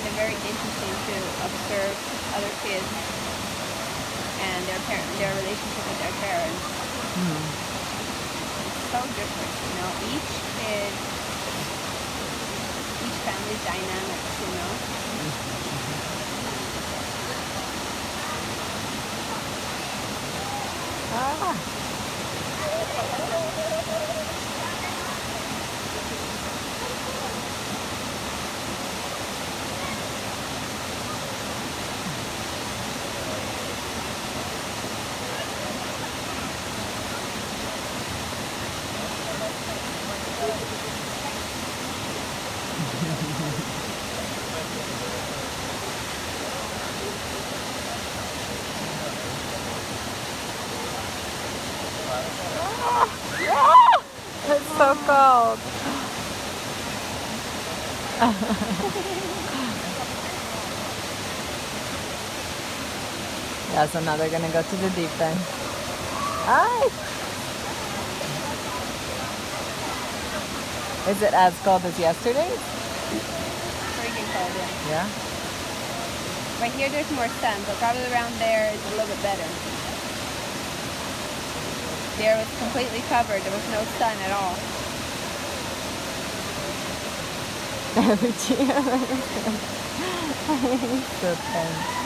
find it very interesting to observe other kids and their relationship with their parents. Hmm. It's so different, you know. Each kid, each family's dynamics, you know. Ah. It's so cold. Yeah, so now they're gonna go to the deep end. Hi. Is it as cold as yesterday? Freaking cold, yeah. Yeah. Right here, there's more sun, but probably around there is a little bit better. There was completely covered. There was no sun at all. So tense.